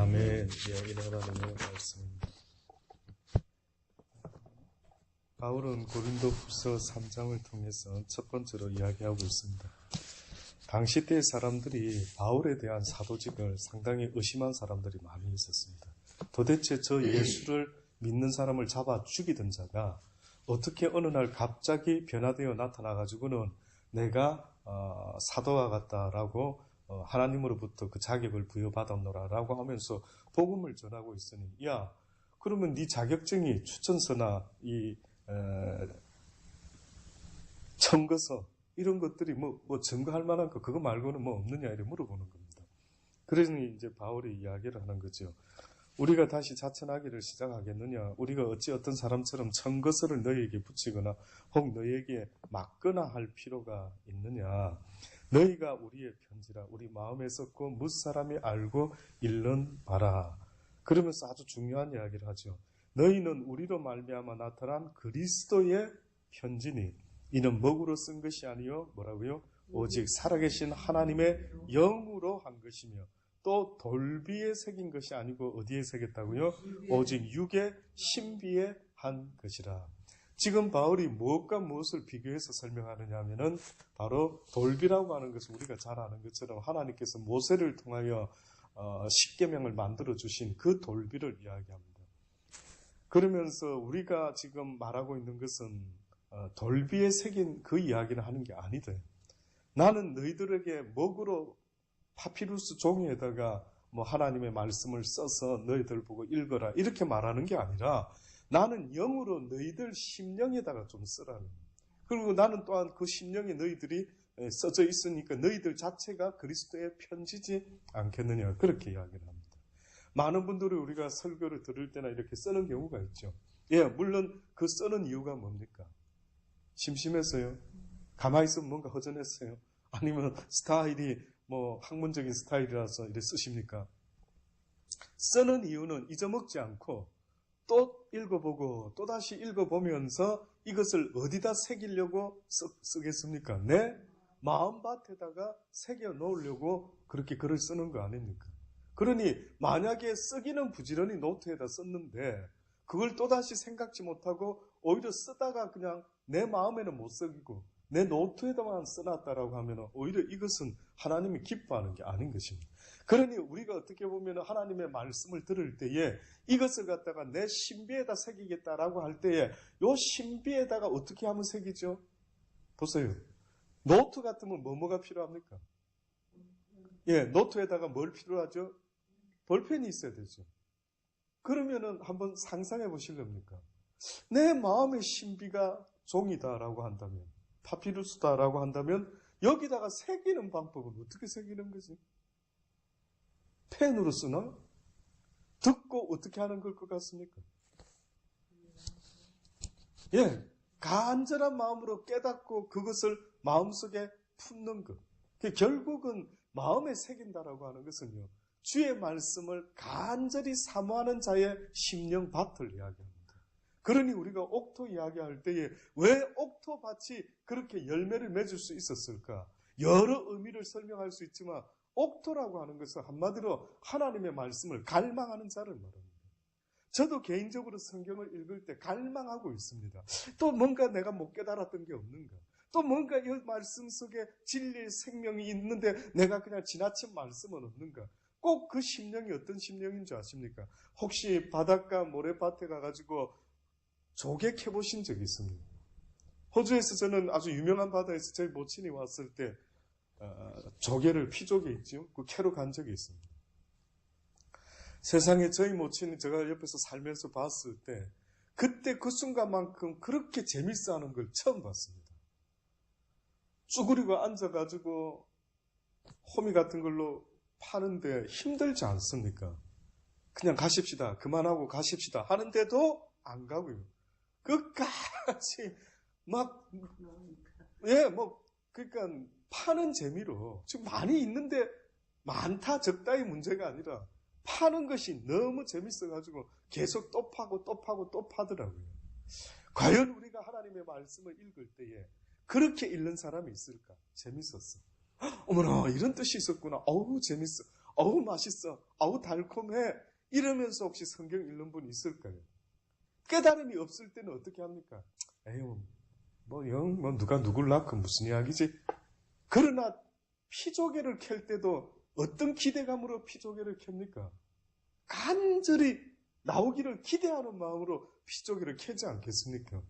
아멘. 예, 인하라는 말씀입니다. 바울은 고린도후서 3장을 통해서 첫 번째로 이야기하고 있습니다. 당시 때 사람들이 바울에 대한 사도직을 상당히 의심한 사람들이 많이 있었습니다. 도대체 저 예수를 믿는 사람을 잡아 죽이던 자가 어떻게 어느 날 갑자기 변화되어 나타나가지고는 내가 사도와 같다라고 하나님으로부터 그 자격을 부여받았노라라고 하면서 복음을 전하고 있으니, 야, 그러면 네 자격증이 추천서나 이 청거서 이런 것들이 뭐 증거할 만한 거 그거 말고는 뭐 없느냐 이렇게 물어보는 겁니다. 그러니 이제 바울이 이야기를 하는 거죠. 우리가 다시 자천하기를 시작하겠느냐? 우리가 어찌 어떤 사람처럼 청거서를 너희에게 붙이거나 혹 너희에게 막거나 할 필요가 있느냐? 너희가 우리의 편지라 우리 마음에 썼고 무사람이 알고 읽는 바라. 그러면서 아주 중요한 이야기를 하죠. 너희는 우리로 말미암아 나타난 그리스도의 편지니 이는 먹으로 쓴 것이 아니요 뭐라고요? 오직 살아계신 하나님의 영으로 한 것이며 또 돌비에 새긴 것이 아니고 어디에 새겼다고요? 오직 육의 신비에 한 것이라. 지금 바울이 무엇과 무엇을 비교해서 설명하느냐 하면은 바로 돌비라고 하는 것은 우리가 잘 아는 것처럼 하나님께서 모세를 통하여 십계명을 만들어 주신 그 돌비를 이야기합니다. 그러면서 우리가 지금 말하고 있는 것은 돌비에 새긴 그 이야기를 하는 게 아니래. 나는 너희들에게 먹으로 파피루스 종이에다가 뭐 하나님의 말씀을 써서 너희들 보고 읽어라 이렇게 말하는 게 아니라 나는 영으로 너희들 심령에다가 좀 쓰라는. 그리고 나는 또한 그 심령에 너희들이 써져 있으니까 너희들 자체가 그리스도의 편지지 않겠느냐 그렇게 이야기를 합니다. 많은 분들이 우리가 설교를 들을 때나 이렇게 쓰는 경우가 있죠. 예, 물론 그 쓰는 이유가 뭡니까? 심심해서요? 가만히 있으면 뭔가 허전했어요? 아니면 스타일이 뭐 학문적인 스타일이라서 이렇게 쓰십니까? 쓰는 이유는 잊어먹지 않고 또 읽어보고 또 다시 읽어보면서 이것을 어디다 새기려고 쓰겠습니까? 내 마음밭에다가 새겨 놓으려고 그렇게 글을 쓰는 거 아닙니까? 그러니 만약에 쓰기는 부지런히 노트에다 썼는데 그걸 또다시 생각지 못하고 오히려 쓰다가 그냥 내 마음에는 못 새기고 내 노트에다만 써놨다라고 하면 오히려 이것은 하나님이 기뻐하는 게 아닌 것입니다. 그러니 우리가 어떻게 보면 하나님의 말씀을 들을 때에 이것을 갖다가 내 신비에다 새기겠다라고 할 때에 요 신비에다가 어떻게 하면 새기죠? 보세요. 노트 같으면 뭐가 필요합니까? 예, 노트에다가 뭘 필요하죠? 볼펜이 있어야 되죠. 그러면은 한번 상상해 보실랍니까? 내 마음의 신비가 종이다라고 한다면, 파피루스다라고 한다면 여기다가 새기는 방법은 어떻게 새기는 거지? 펜으로 쓰나? 듣고 어떻게 하는 걸 것 같습니까? 예, 간절한 마음으로 깨닫고 그것을 마음속에 품는 것. 결국은 마음에 새긴다라고 하는 것은요. 주의 말씀을 간절히 사모하는 자의 심령밭을 이야기합니다. 그러니 우리가 옥토 이야기할 때에 왜 옥토밭이 그렇게 열매를 맺을 수 있었을까? 여러 의미를 설명할 수 있지만 옥토라고 하는 것은 한마디로 하나님의 말씀을 갈망하는 자를 말합니다. 저도 개인적으로 성경을 읽을 때 갈망하고 있습니다. 또 뭔가 내가 못 깨달았던 게 없는가? 또 뭔가 이 말씀 속에 진리의 생명이 있는데 내가 그냥 지나친 말씀은 없는가? 꼭 그 심령이 어떤 심령인 줄 아십니까? 혹시 바닷가 모래밭에 가가지고 조개 캐보신 적이 있습니다. 호주에서 저는 아주 유명한 바다에서 저희 모친이 왔을 때 조개를 피조개 있죠? 그 캐러 간 적이 있습니다. 세상에 저희 모친이 제가 옆에서 살면서 봤을 때 그때 그 순간만큼 그렇게 재밌어 하는 걸 처음 봤습니다. 쭈그리고 앉아가지고 호미 같은 걸로 파는데 힘들지 않습니까? 그냥 가십시다. 그만하고 가십시다. 하는데도 안 가고요. 끝까지 막, 예, 뭐, 그러니까 파는 재미로 지금 많이 있는데 많다 적다의 문제가 아니라 파는 것이 너무 재밌어가지고 계속 또 파고 또 파고 또 파더라고요. 과연 우리가 하나님의 말씀을 읽을 때에 그렇게 읽는 사람이 있을까? 재밌었어. 어머나 이런 뜻이 있었구나. 어우 재밌어. 어우 맛있어, 어우 달콤해 이러면서 혹시 성경 읽는 분이 있을까요? 깨달음이 없을 때는 어떻게 합니까? 에휴 뭐 누가 누굴 낳고 무슨 이야기지? 그러나 피조개를 캘 때도 어떤 기대감으로 피조개를 캡니까? 간절히 나오기를 기대하는 마음으로 피조개를 캐지 않겠습니까?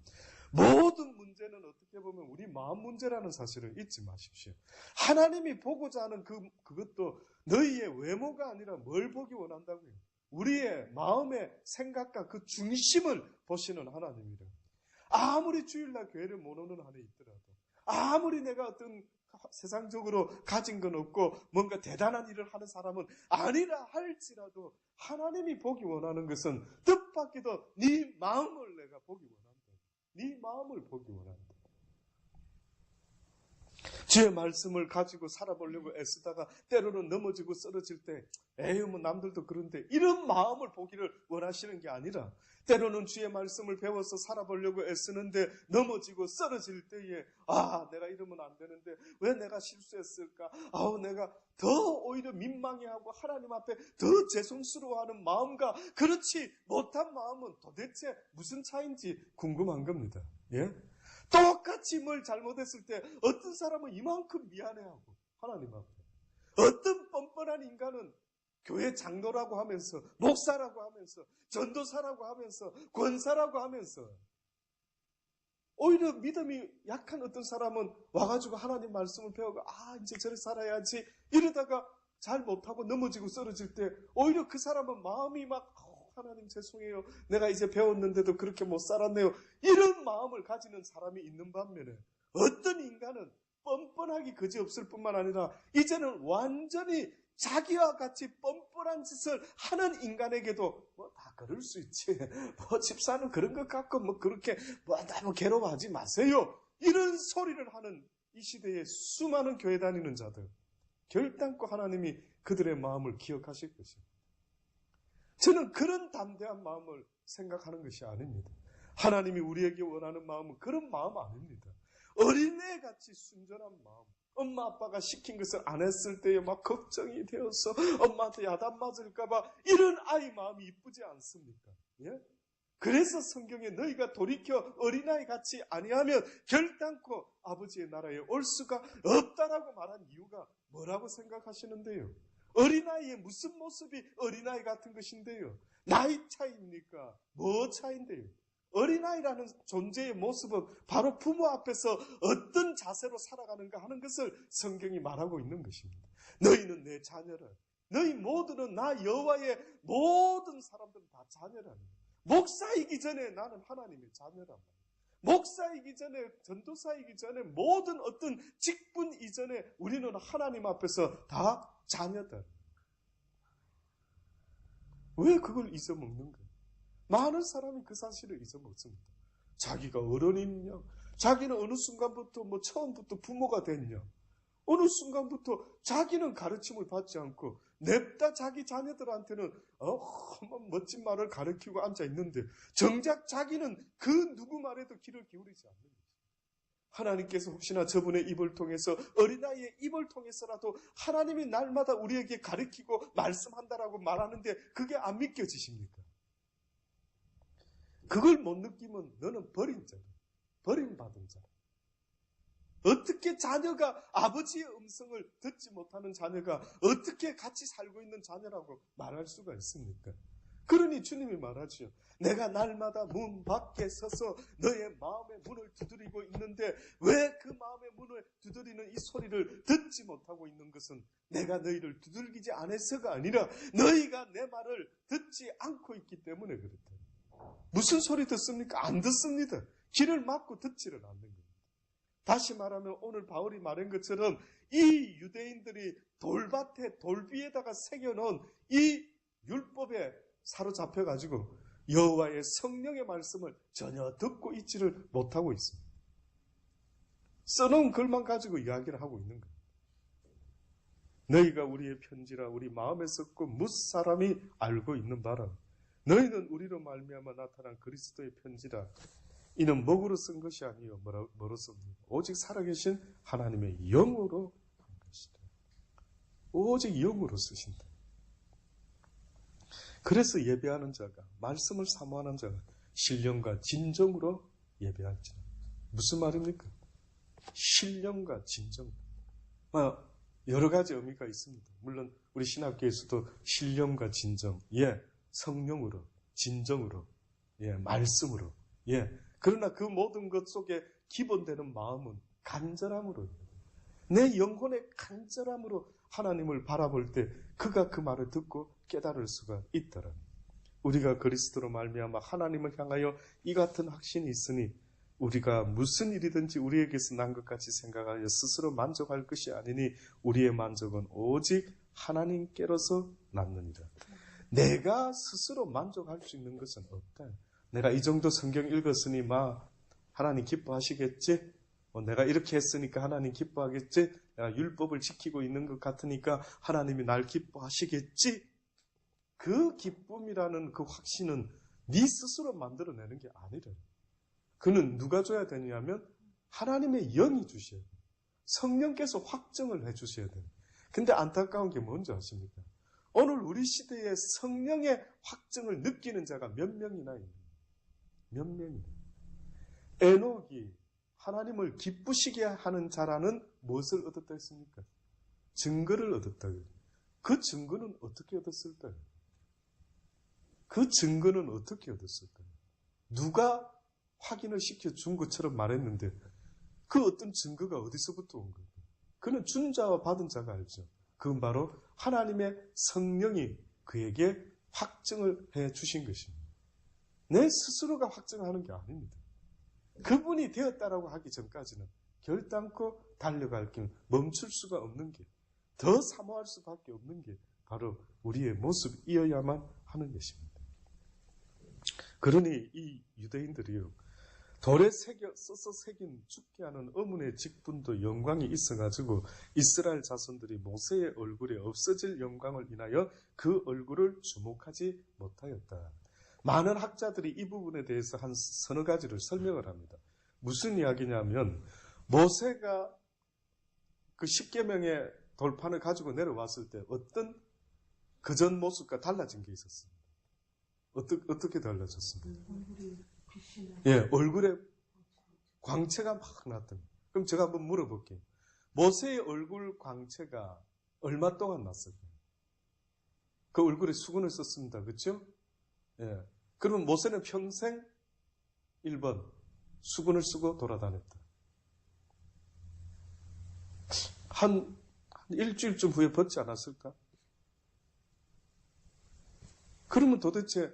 모든 문제는 어떻게 보면 우리 마음 문제라는 사실을 잊지 마십시오. 하나님이 보고자 하는 그것도 너희의 외모가 아니라 뭘 보기 원한다고요? 우리의 마음의 생각과 그 중심을 보시는 하나님이라. 아무리 주일날 교회를 못 오는 한에 있더라도, 아무리 내가 어떤 세상적으로 가진 건 없고 뭔가 대단한 일을 하는 사람은 아니라 할지라도 하나님이 보기 원하는 것은 뜻밖에도 네 마음을 내가 보기 원한다. 네 마음을 보기 원한다. 주의 말씀을 가지고 살아보려고 애쓰다가 때로는 넘어지고 쓰러질 때 에휴 뭐 남들도 그런데 이런 마음을 보기를 원하시는 게 아니라 때로는 주의 말씀을 배워서 살아보려고 애쓰는데 넘어지고 쓰러질 때에 내가 이러면 안 되는데 왜 내가 실수했을까? 내가 더 오히려 민망해하고 하나님 앞에 더 죄송스러워하는 마음과 그렇지 못한 마음은 도대체 무슨 차이인지 궁금한 겁니다. 예? 똑같이 뭘 잘못했을 때 어떤 사람은 이만큼 미안해하고 하나님 앞에 어떤 뻔뻔한 인간은 교회 장로라고 하면서 목사라고 하면서 전도사라고 하면서 권사라고 하면서 오히려 믿음이 약한 어떤 사람은 와가지고 하나님 말씀을 배우고 이제 저래 살아야지 이러다가 잘 못하고 넘어지고 쓰러질 때 오히려 그 사람은 마음이 막 하나님 죄송해요. 내가 이제 배웠는데도 그렇게 못 살았네요. 이런 마음을 가지는 사람이 있는 반면에 어떤 인간은 뻔뻔하기 그지없을 뿐만 아니라 이제는 완전히 자기와 같이 뻔뻔한 짓을 하는 인간에게도 다 그럴 수 있지. 집사는 그런 것 같고 그렇게 너무 괴로워하지 마세요. 이런 소리를 하는 이 시대의 수많은 교회 다니는 자들 결단코 하나님이 그들의 마음을 기억하실 것입니다. 저는 그런 담대한 마음을 생각하는 것이 아닙니다. 하나님이 우리에게 원하는 마음은 그런 마음 아닙니다. 어린애같이 순전한 마음. 엄마 아빠가 시킨 것을 안 했을 때에 막 걱정이 되어서 엄마한테 야단 맞을까봐 이런 아이 마음이 이쁘지 않습니까? 예? 그래서 성경에 너희가 돌이켜 어린아이같이 아니하면 결단코 아버지의 나라에 올 수가 없다라고 말한 이유가 뭐라고 생각하시는데요? 어린아이의 무슨 모습이 어린아이 같은 것인데요? 나이 차이입니까? 뭐 차이인데요? 어린아이라는 존재의 모습은 바로 부모 앞에서 어떤 자세로 살아가는가 하는 것을 성경이 말하고 있는 것입니다. 너희는 내 자녀라. 너희 모두는 나 여호와의 모든 사람들은 다 자녀라. 목사이기 전에 나는 하나님의 자녀라. 목사이기 전에 전도사이기 전에 모든 어떤 직분 이전에 우리는 하나님 앞에서 다 자녀다. 왜 그걸 잊어먹는가? 많은 사람이 그 사실을 잊어먹습니다. 자기가 어른이냐? 자기는 어느 순간부터 처음부터 부모가 됐냐? 어느 순간부터 자기는 가르침을 받지 않고 냅다 자기 자녀들한테는 멋진 말을 가르치고 앉아 있는데 정작 자기는 그 누구 말에도 귀를 기울이지 않는 거죠. 하나님께서 혹시나 저분의 입을 통해서 어린아이의 입을 통해서라도 하나님이 날마다 우리에게 가르치고 말씀한다라고 말하는데 그게 안 믿겨지십니까? 그걸 못 느끼면 너는 버린 자다. 버림받은 자다. 어떻게 자녀가 아버지의 음성을 듣지 못하는 자녀가 어떻게 같이 살고 있는 자녀라고 말할 수가 있습니까? 그러니 주님이 말하죠. 내가 날마다 문 밖에 서서 너의 마음의 문을 두드리고 있는데 왜 그 마음의 문을 두드리는 이 소리를 듣지 못하고 있는 것은 내가 너희를 두들기지 않아서가 아니라 너희가 내 말을 듣지 않고 있기 때문에 그렇다. 무슨 소리 듣습니까? 안 듣습니다. 귀를 막고 듣지를 않는 겁니다. 다시 말하면 오늘 바울이 말한 것처럼 이 유대인들이 돌밭에 돌비에다가 새겨놓은 이 율법에 사로잡혀가지고 여호와의 성령의 말씀을 전혀 듣고 있지를 못하고 있습니다. 써놓은 글만 가지고 이야기를 하고 있는 거예요. 너희가 우리의 편지라 우리 마음에 썩고 무사람이 알고 있는 바라. 너희는 우리로 말미암아 나타난 그리스도의 편지라. 이는 먹으로 쓴 것이 아니요 뭐로 씁니까? 오직 살아계신 하나님의 영으로 한 것이다. 오직 영으로 쓰신다. 그래서 예배하는 자가, 말씀을 사모하는 자가 신령과 진정으로 예배할지라. 무슨 말입니까? 신령과 진정. 여러 가지 의미가 있습니다. 물론 우리 신학교에서도 신령과 진정, 성령으로, 진정으로, 말씀으로, 그러나 그 모든 것 속에 기본되는 마음은 간절함으로, 내 영혼의 간절함으로 하나님을 바라볼 때 그가 그 말을 듣고 깨달을 수가 있더라. 우리가 그리스도로 말미암아 하나님을 향하여 이 같은 확신이 있으니 우리가 무슨 일이든지 우리에게서 난 것 같이 생각하여 스스로 만족할 것이 아니니 우리의 만족은 오직 하나님께로서 났느니라. 내가 스스로 만족할 수 있는 것은 없다. 내가 이 정도 성경 읽었으니 하나님 기뻐하시겠지? 내가 이렇게 했으니까 하나님 기뻐하겠지? 내가 율법을 지키고 있는 것 같으니까 하나님이 날 기뻐하시겠지? 그 기쁨이라는 그 확신은 네 스스로 만들어내는 게 아니래. 그는 누가 줘야 되냐면 하나님의 영이 주셔야 돼요. 성령께서 확증을 해주셔야 돼요. 근데 안타까운 게 뭔지 아십니까? 오늘 우리 시대에 성령의 확증을 느끼는 자가 몇 명이나 있는 거예요. 몇 명이나. 에녹이 하나님을 기쁘시게 하는 자라는 무엇을 얻었다 했습니까? 증거를 얻었다고요. 그 증거는 어떻게 얻었을까요? 그 증거는 어떻게 얻었을까요? 누가 확인을 시켜준 것처럼 말했는데 그 어떤 증거가 어디서부터 온 거예요? 그는 준 자와 받은 자가 알죠. 그건 바로 하나님의 성령이 그에게 확증을 해 주신 것입니다. 내 스스로가 확증하는 게 아닙니다. 그분이 되었다라고 하기 전까지는 결단코 달려갈 길, 멈출 수가 없는 게, 더 사모할 수밖에 없는 게 바로 우리의 모습이어야만 하는 것입니다. 그러니 이 유대인들이요, 돌에 써서 새긴 죽게 하는 의문의 직분도 영광이 있어가지고 이스라엘 자손들이 모세의 얼굴에 없어질 영광을 인하여 그 얼굴을 주목하지 못하였다. 많은 학자들이 이 부분에 대해서 한 서너 가지를 설명을 합니다. 무슨 이야기냐면 모세가 그 십계명의 돌판을 가지고 내려왔을 때 어떤 그전 모습과 달라진 게 있었습니다. 어떻게 달라졌습니까? 얼굴에 광채가 막 났던. 그럼 제가 한번 물어볼게요. 모세의 얼굴 광채가 얼마 동안 났을까요? 그 얼굴에 수건을 썼습니다. 그렇죠? 그러면 모세는 평생 1번 수건을 쓰고 돌아다녔다. 한 일주일쯤 후에 벗지 않았을까? 그러면 도대체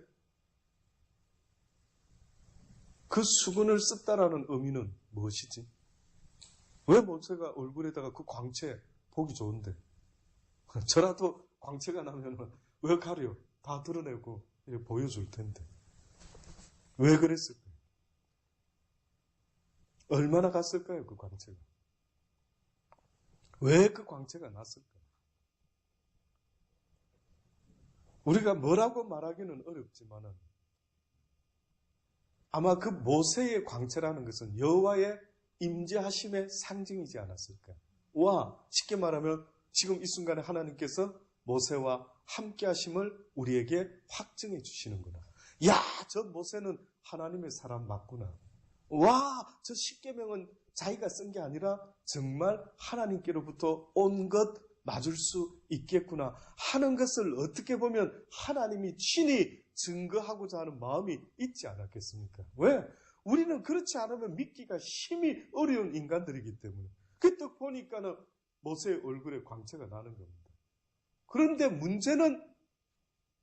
그 수건을 썼다라는 의미는 무엇이지? 왜 모세가 얼굴에다가 그 광채 보기 좋은데? 저라도 광채가 나면 왜 가려? 다 드러내고 보여줄 텐데. 왜 그랬을까요? 얼마나 갔을까요, 그 광채가? 왜 그 광채가 났을까요? 우리가 뭐라고 말하기는 어렵지만은 아마 그 모세의 광채라는 것은 여호와의 임재하심의 상징이지 않았을까? 쉽게 말하면 지금 이 순간에 하나님께서 모세와 함께 하심을 우리에게 확증해 주시는구나. 저 모세는 하나님의 사람 맞구나. 저 십계명은 자기가 쓴 게 아니라 정말 하나님께로부터 온 것 맞을 수 있겠구나 하는 것을 어떻게 보면 하나님이 친히 증거하고자 하는 마음이 있지 않았겠습니까? 왜? 우리는 그렇지 않으면 믿기가 힘이 어려운 인간들이기 때문에. 그때 보니까는 모세의 얼굴에 광채가 나는 겁니다. 그런데 문제는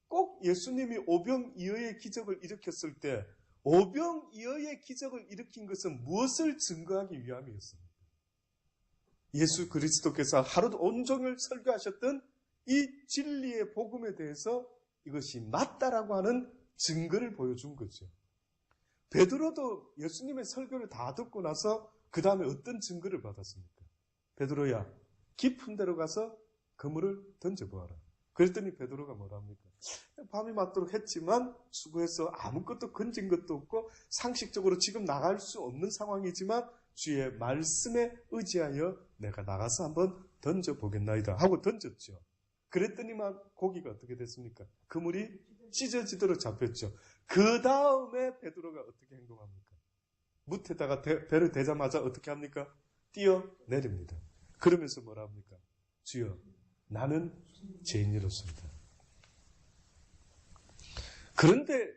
꼭 예수님이 오병이어의 기적을 일으켰을 때 오병이어의 기적을 일으킨 것은 무엇을 증거하기 위함이었습니까? 예수 그리스도께서 하루 온종일 설교하셨던 이 진리의 복음에 대해서 이것이 맞다라고 하는 증거를 보여준 거죠. 베드로도 예수님의 설교를 다 듣고 나서 그 다음에 어떤 증거를 받았습니까? 베드로야, 깊은 데로 가서 그물을 던져보아라. 그랬더니 베드로가 뭐랍니까? 밤이 맞도록 했지만 수고해서 아무것도 건진 것도 없고 상식적으로 지금 나갈 수 없는 상황이지만 주의 말씀에 의지하여 내가 나가서 한번 던져보겠나이다 하고 던졌죠. 그랬더니만 고기가 어떻게 됐습니까? 그물이 찢어지도록 잡혔죠. 그 다음에 베드로가 어떻게 행동합니까? 무태다가 배를 대자마자 어떻게 합니까? 뛰어내립니다. 그러면서 뭐라 합니까? 주여, 나는 죄인이로소이다. 그런데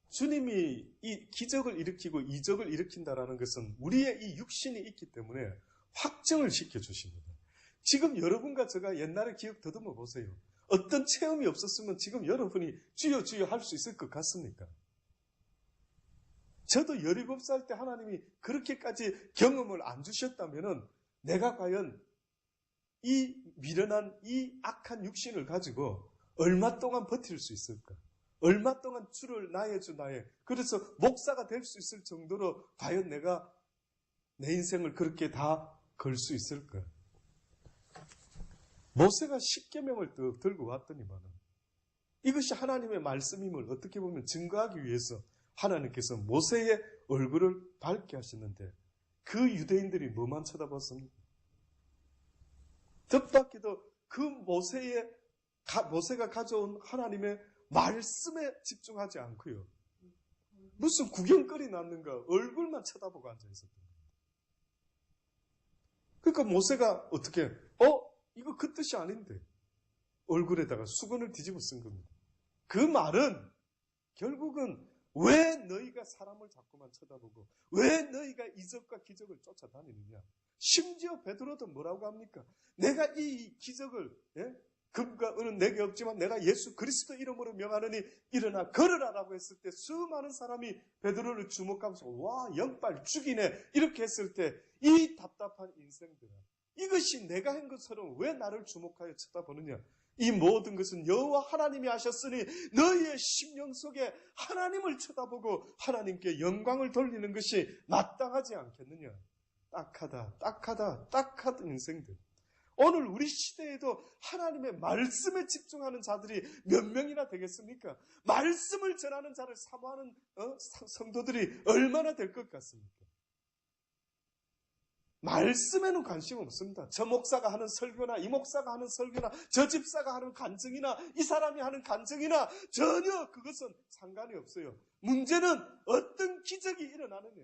주님이 이 기적을 일으키고 이적을 일으킨다라는 것은 우리의 이 육신이 있기 때문에 확정을 시켜주십니다. 지금 여러분과 제가 옛날에 기억 더듬어 보세요. 어떤 체험이 없었으면 지금 여러분이 주여 주여 할 수 있을 것 같습니까? 저도 17살 때 하나님이 그렇게까지 경험을 안 주셨다면 내가 과연 이 미련한 이 악한 육신을 가지고 얼마 동안 버틸 수 있을까? 얼마 동안 주를 나의 주 나의, 그래서 목사가 될 수 있을 정도로 과연 내가 내 인생을 그렇게 다 걸 수 있을까? 모세가 10계명을 들고 왔더니만은 이것이 하나님의 말씀임을 어떻게 보면 증거하기 위해서 하나님께서 모세의 얼굴을 밝게 하셨는데 그 유대인들이 뭐만 쳐다봤습니까? 뜻밖에도 그 모세가 가져온 하나님의 말씀에 집중하지 않고요. 무슨 구경거리 났는가 얼굴만 쳐다보고 앉아있었던 거예요. 그러니까 모세가 어떻게 이거 그 뜻이 아닌데 얼굴에다가 수건을 뒤집어 쓴 겁니다. 그 말은 결국은 왜 너희가 사람을 자꾸만 쳐다보고 왜 너희가 이적과 기적을 쫓아다니느냐. 심지어 베드로도 뭐라고 합니까? 내가 이 기적을 금과 은은 내게 없지만 내가 예수 그리스도 이름으로 명하느니 일어나 걸으라라고 했을 때 수많은 사람이 베드로를 주목하면서 와 영빨 죽이네 이렇게 했을 때 이 답답한 인생들아 이것이 내가 한 것처럼 왜 나를 주목하여 쳐다보느냐. 이 모든 것은 여호와 하나님이 하셨으니 너희의 심령 속에 하나님을 쳐다보고 하나님께 영광을 돌리는 것이 마땅하지 않겠느냐. 딱하다 인생들. 오늘 우리 시대에도 하나님의 말씀에 집중하는 자들이 몇 명이나 되겠습니까? 말씀을 전하는 자를 사모하는 성도들이 얼마나 될 것 같습니까? 말씀에는 관심 없습니다. 저 목사가 하는 설교나 이 목사가 하는 설교나 저 집사가 하는 간증이나 이 사람이 하는 간증이나 전혀 그것은 상관이 없어요. 문제는 어떤 기적이 일어나느냐,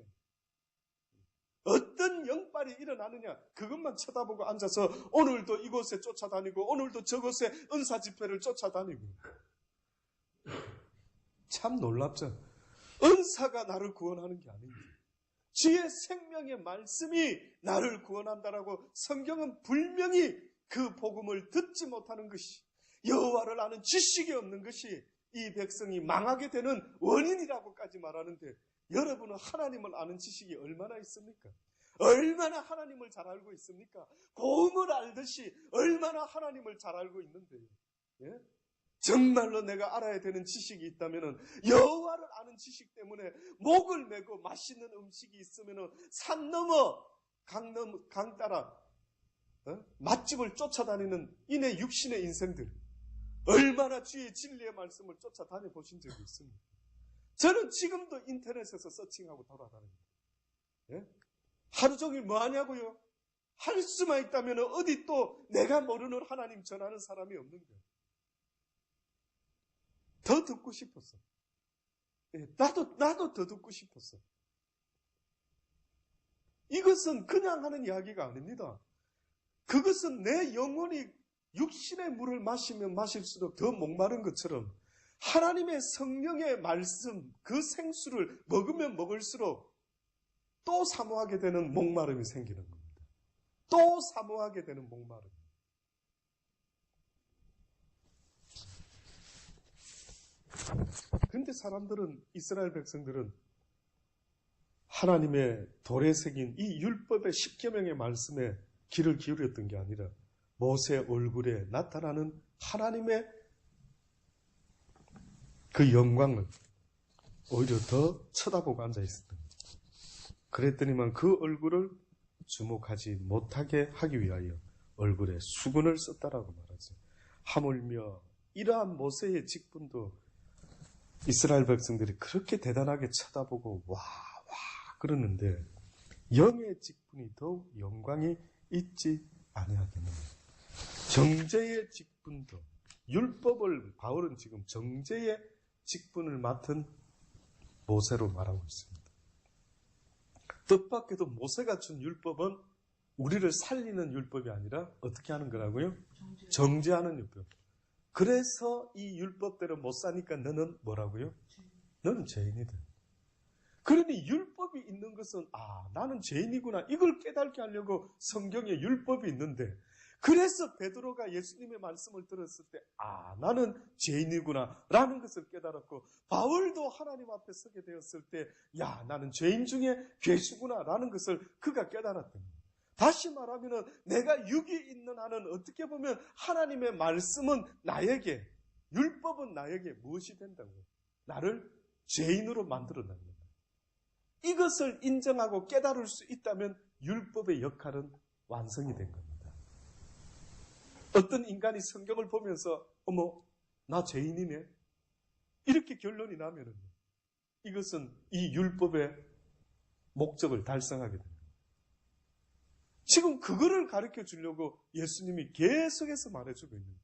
어떤 영빨이 일어나느냐 그것만 쳐다보고 앉아서 오늘도 이곳에 쫓아다니고 오늘도 저곳에 은사 집회를 쫓아다니고. 참 놀랍죠. 은사가 나를 구원하는 게 아닙니다. 주의 생명의 말씀이 나를 구원한다라고 성경은 분명히 그 복음을 듣지 못하는 것이, 여호와를 아는 지식이 없는 것이 이 백성이 망하게 되는 원인이라고까지 말하는데 여러분은 하나님을 아는 지식이 얼마나 있습니까? 얼마나 하나님을 잘 알고 있습니까? 고음을 알듯이 얼마나 하나님을 잘 알고 있는데요. 예? 정말로 내가 알아야 되는 지식이 있다면 여호와를 아는 지식 때문에 목을 메고 맛있는 음식이 있으면 산 넘어 강 따라 맛집을 쫓아다니는 이내 육신의 인생들 얼마나 주의 진리의 말씀을 쫓아다녀 보신 적이 있습니까? 저는 지금도 인터넷에서 서칭하고 돌아다닙니다. 예? 하루 종일 뭐 하냐고요? 할 수만 있다면 어디 또 내가 모르는 하나님 전하는 사람이 없는 거예요. 더 듣고 싶었어. 예, 나도 더 듣고 싶었어. 이것은 그냥 하는 이야기가 아닙니다. 그것은 내 영혼이 육신의 물을 마시면 마실수록 더 목마른 것처럼 하나님의 성령의 말씀, 그 생수를 먹으면 먹을수록 또 사모하게 되는 목마름이 생기는 겁니다. 또 사모하게 되는 목마름. 그런데 사람들은, 이스라엘 백성들은 하나님의 돌에 새긴 이 율법의 10계명의 말씀에 귀를 기울였던 게 아니라 모세 얼굴에 나타나는 하나님의 그 영광을 오히려 더 쳐다보고 앉아있었던 거예요. 그랬더니만 그 얼굴을 주목하지 못하게 하기 위하여 얼굴에 수건을 썼다라고 말하죠. 하물며 이러한 모세의 직분도 이스라엘 백성들이 그렇게 대단하게 쳐다보고 와 그러는데 영의 직분이 더욱 영광이 있지 아니하겠느냐. 정죄의 직분도 율법을 바울은 지금 정죄의 직분을 맡은 모세로 말하고 있습니다. 뜻밖에도 모세가 준 율법은 우리를 살리는 율법이 아니라 어떻게 하는 거라고요? 정죄하는 율법. 그래서 이 율법대로 못 사니까 너는 뭐라고요? 너는 죄인이다. 그러니 율법이 있는 것은 나는 죄인이구나 이걸 깨닫게 하려고 성경에 율법이 있는데, 그래서 베드로가 예수님의 말씀을 들었을 때 나는 죄인이구나 라는 것을 깨달았고, 바울도 하나님 앞에 서게 되었을 때 나는 죄인 중에 괴수구나 라는 것을 그가 깨달았던 거예요. 다시 말하면 내가 육이 있는 한은 어떻게 보면 하나님의 말씀은 나에게, 율법은 나에게 무엇이 된다고요? 나를 죄인으로 만들어낸다. 이것을 인정하고 깨달을 수 있다면 율법의 역할은 완성이 된 겁니다. 어떤 인간이 성경을 보면서 나 죄인이네 이렇게 결론이 나면 이것은 이 율법의 목적을 달성하게 됩니다. 지금 그거를 가르쳐 주려고 예수님이 계속해서 말해주고 있는 거예요.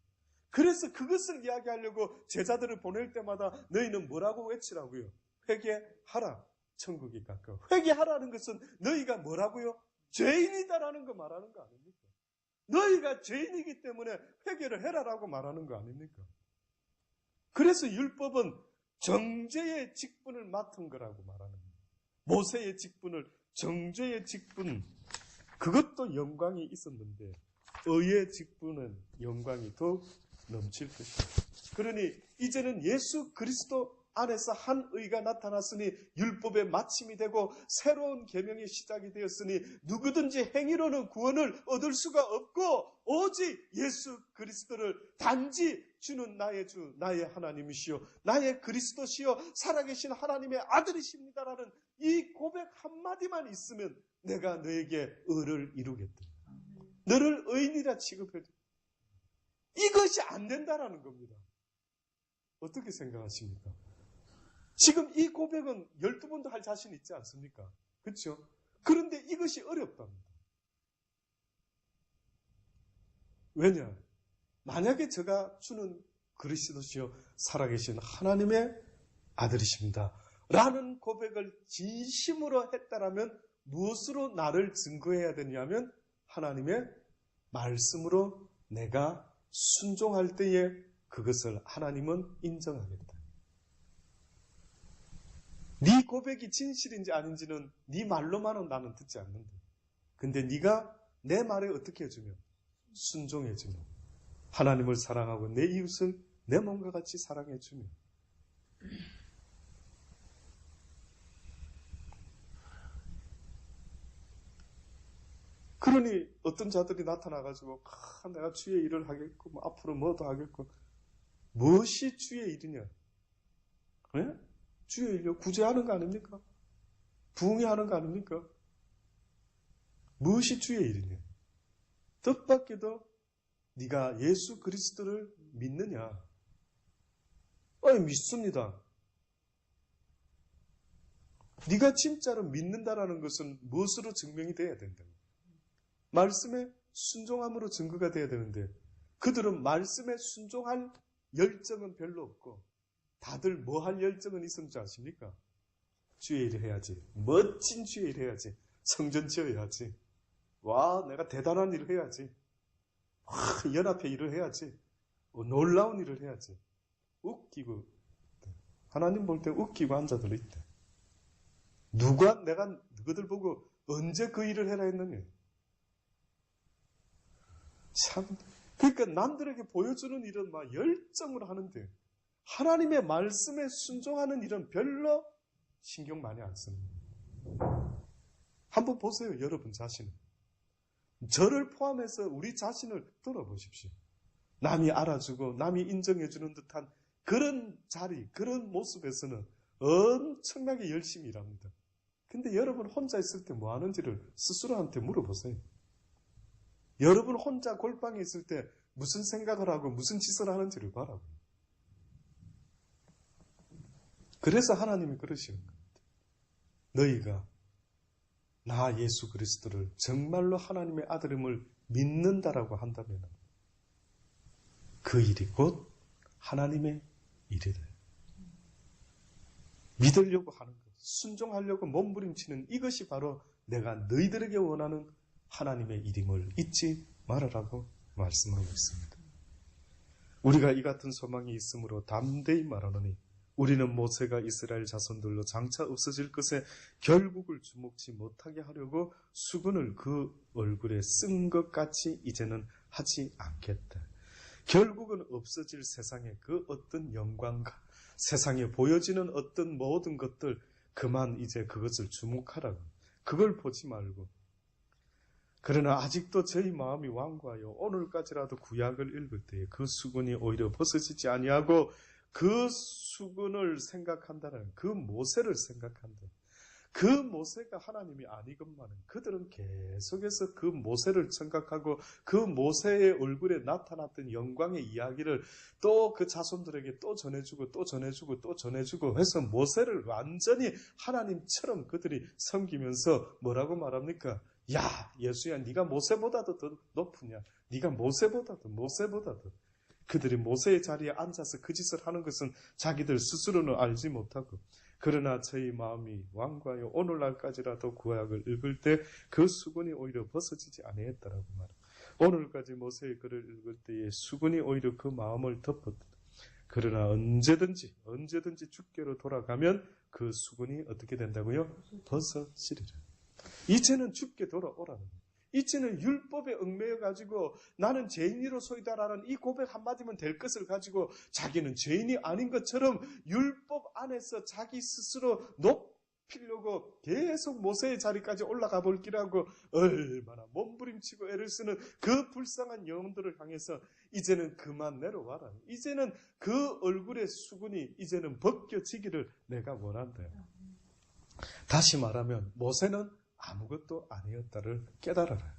그래서 그것을 이야기하려고 제자들을 보낼 때마다 너희는 뭐라고 외치라고요? 회개하라, 천국이 가까워. 회개하라는 것은 너희가 뭐라고요? 죄인이다라는 거 말하는 거 아닙니까? 너희가 죄인이기 때문에 회개를 해라라고 말하는 거 아닙니까? 그래서 율법은 정죄의 직분을 맡은 거라고 말하는 거예요. 모세의 직분을, 정죄의 직분, 그것도 영광이 있었는데 의의 직분은 영광이 더 넘칠 것입니다. 그러니 이제는 예수 그리스도 안에서 한 의가 나타났으니 율법의 마침이 되고 새로운 계명의 시작이 되었으니 누구든지 행위로는 구원을 얻을 수가 없고 오직 예수 그리스도를 단지 주는 나의 주 나의 하나님이시요 나의 그리스도시요 살아계신 하나님의 아들이십니다라는 이 고백 한마디만 있으면 내가 너에게 의를 이루겠다. 너를 의인이라 취급해줘. 이것이 안 된다라는 겁니다. 어떻게 생각하십니까? 지금 이 고백은 12번도 할 자신 있지 않습니까? 그렇죠? 그런데 이것이 어렵답니다. 왜냐? 만약에 제가 주는 그리스도시요 살아계신 하나님의 아들이십니다 라는 고백을 진심으로 했다라면 무엇으로 나를 증거해야 되냐면 하나님의 말씀으로 내가 순종할 때에 그것을 하나님은 인정하겠다. 네 고백이 진실인지 아닌지는 네 말로만은 나는 듣지 않는다. 근데 네가 내 말에 어떻게 해주면 순종해주면 하나님을 사랑하고 내 이웃을 내 몸과 같이 사랑해주면 그러니 어떤 자들이 나타나가지고 내가 주의 일을 하겠고 앞으로 뭐도 하겠고 무엇이 주의 일이냐? 네? 주의 일이요? 구제하는 거 아닙니까? 부흥하는 거 아닙니까? 무엇이 주의 일이냐? 뜻밖에도 네가 예수 그리스도를 믿느냐? 믿습니다. 네가 진짜로 믿는다라는 것은 무엇으로 증명이 돼야 된다? 말씀에 순종함으로 증거가 돼야 되는데 그들은 말씀에 순종할 열정은 별로 없고 다들 뭐 할 열정은 있었는지 아십니까? 주의 일을 해야지. 멋진 주의 일 해야지. 성전 지어야지. 와, 내가 대단한 일을 해야지. 연합회 일을 해야지. 놀라운 일을 해야지. 웃기고 하나님 볼 때 웃기고 앉아들 있대. 내가 너희들 보고 언제 그 일을 해라 했느냐. 참, 그러니까 남들에게 보여주는 일은 막 열정으로 하는데 하나님의 말씀에 순종하는 일은 별로 신경 많이 안 씁니다. 한번 보세요, 여러분 자신을. 저를 포함해서 우리 자신을 돌아보십시오. 남이 알아주고 남이 인정해주는 듯한 그런 자리, 그런 모습에서는 엄청나게 열심히 일합니다. 근데 여러분 혼자 있을 때 뭐 하는지를 스스로한테 물어보세요. 여러분 혼자 골방에 있을 때 무슨 생각을 하고 무슨 짓을 하는지를 봐라고요. 그래서 하나님이 그러시는 겁니다. 너희가 나 예수 그리스도를 정말로 하나님의 아들임을 믿는다라고 한다면 그 일이 곧 하나님의 일이래. 믿으려고 하는 것, 순종하려고 몸부림치는 이것이 바로 내가 너희들에게 원하는 하나님의 일임을 잊지 말아라고 말씀하고 있습니다. 우리가 이 같은 소망이 있으므로 담대히 말하노니 우리는 모세가 이스라엘 자손들로 장차 없어질 것에 결국을 주목치 못하게 하려고 수건을 그 얼굴에 쓴 것 같이 이제는 하지 않겠다. 결국은 없어질 세상의 그 어떤 영광과 세상에 보여지는 어떤 모든 것들 그만 이제 그것을 주목하라고. 그걸 보지 말고. 그러나 아직도 저희 마음이 완고하여 오늘까지라도 구약을 읽을 때에 그 수건이 오히려 벗어지지 아니하고 그 수건을 생각한다는 그 모세를 생각한다. 그 모세가 하나님이 아니건만은 그들은 계속해서 그 모세를 생각하고 그 모세의 얼굴에 나타났던 영광의 이야기를 또 그 자손들에게 또 전해주고 또 전해주고 또 전해주고 해서 모세를 완전히 하나님처럼 그들이 섬기면서 뭐라고 말합니까? 야, 예수야, 네가 모세보다도 더 높으냐? 네가 모세보다도. 그들이 모세의 자리에 앉아서 그 짓을 하는 것은 자기들 스스로는 알지 못하고 그러나 저희 마음이 완고하여 오늘날까지라도 구약을 읽을 때 그 수건이 오히려 벗어지지 아니했다라고 말합니다. 오늘까지 모세의 글을 읽을 때에 수건이 오히려 그 마음을 덮었다. 그러나 언제든지 주께로 돌아가면 그 수건이 어떻게 된다고요? 벗어지리라. 이제는 주께 돌아오라는 거예요. 이제는 율법에 얽매여가지고 나는 죄인으로소이다라는 이 고백 한마디면 될 것을 가지고 자기는 죄인이 아닌 것처럼 율법 안에서 자기 스스로 높이려고 계속 모세의 자리까지 올라가 볼 기라고 얼마나 몸부림치고 애를 쓰는 그 불쌍한 영혼들을 향해서 이제는 그만 내려와라. 이제는 그 얼굴의 수군이 이제는 벗겨지기를 내가 원한다. 다시 말하면 모세는 아무것도 아니었다를 깨달아라.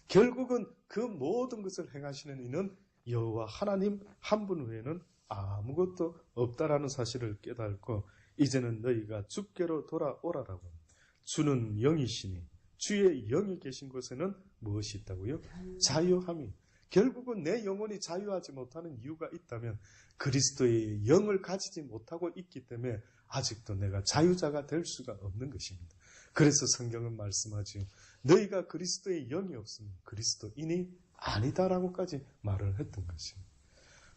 결국은 그 모든 것을 행하시는 이는 여호와 하나님 한 분 외에는 아무것도 없다라는 사실을 깨닫고 이제는 너희가 주께로 돌아오라라고. 주는 영이시니 주의 영이 계신 곳에는 무엇이 있다고요? 자유함이. 결국은 내 영혼이 자유하지 못하는 이유가 있다면 그리스도의 영을 가지지 못하고 있기 때문에 아직도 내가 자유자가 될 수가 없는 것입니다. 그래서 성경은 말씀하지요. 너희가 그리스도의 영이 없으면 그리스도인이 아니다라고까지 말을 했던 것입니다.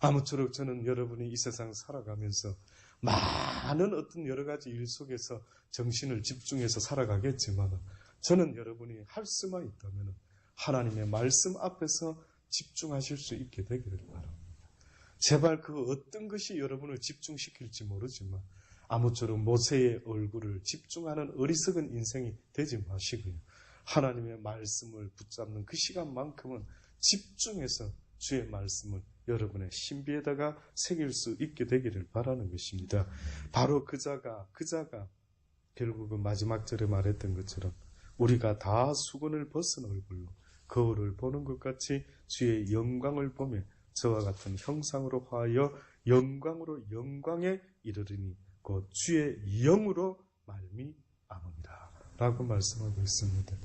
아무쪼록 저는 여러분이 이 세상 살아가면서 많은 어떤 여러 가지 일 속에서 정신을 집중해서 살아가겠지만 저는 여러분이 할 수만 있다면 하나님의 말씀 앞에서 집중하실 수 있게 되기를 바랍니다. 제발 그 어떤 것이 여러분을 집중시킬지 모르지만 아무쪼록 모세의 얼굴을 집중하는 어리석은 인생이 되지 마시고요. 하나님의 말씀을 붙잡는 그 시간만큼은 집중해서 주의 말씀을 여러분의 신비에다가 새길 수 있게 되기를 바라는 것입니다. 바로 그 자가 결국은 마지막 절에 말했던 것처럼 우리가 다 수건을 벗은 얼굴로 거울을 보는 것 같이 주의 영광을 보며 저와 같은 형상으로 화하여 영광으로 영광에 이르리니 곧 주의 영으로 말미암으리라 라고 말씀하고 있습니다.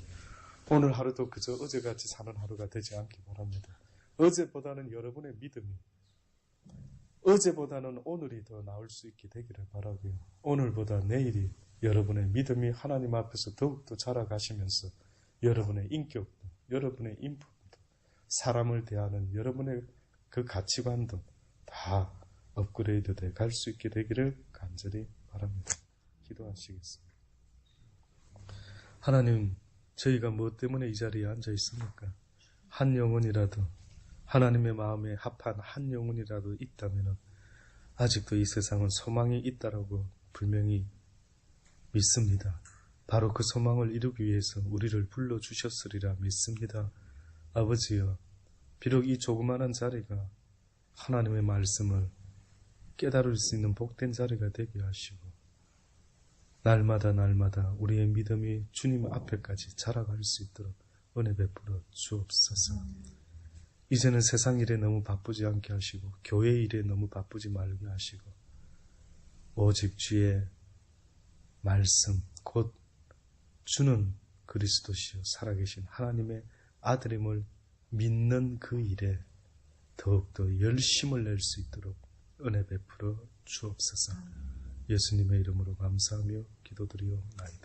오늘 하루도 그저 어제같이 사는 하루가 되지 않기 바랍니다. 어제보다는 여러분의 믿음이 어제보다는 오늘이 더 나을 수 있게 되기를 바라고요. 오늘보다 내일이 여러분의 믿음이 하나님 앞에서 더욱더 자라가시면서 여러분의 인격도 여러분의 인품도 사람을 대하는 여러분의 그 가치관도 다 업그레이드 돼 갈 수 있게 되기를 간절히 바랍니다. 기도하시겠습니다. 하나님, 저희가 무엇 때문에 이 자리에 앉아 있습니까? 한 영혼이라도 하나님의 마음에 합한 한 영혼이라도 있다면 아직도 이 세상은 소망이 있다라고 분명히 믿습니다. 바로 그 소망을 이루기 위해서 우리를 불러주셨으리라 믿습니다. 아버지여, 비록 이 조그마한 자리가 하나님의 말씀을 깨달을 수 있는 복된 자리가 되게 하시고 날마다 우리의 믿음이 주님 앞에까지 자라갈 수 있도록 은혜 베풀어 주옵소서. 이제는 세상 일에 너무 바쁘지 않게 하시고 교회 일에 너무 바쁘지 말게 하시고 오직 주의 말씀 곧 주는 그리스도시요 살아계신 하나님의 아들임을 믿는 그 일에 더욱더 열심을 낼 수 있도록 은혜 베풀어 주옵소서. 예수님의 이름으로 감사하며 기도드리옵나이다.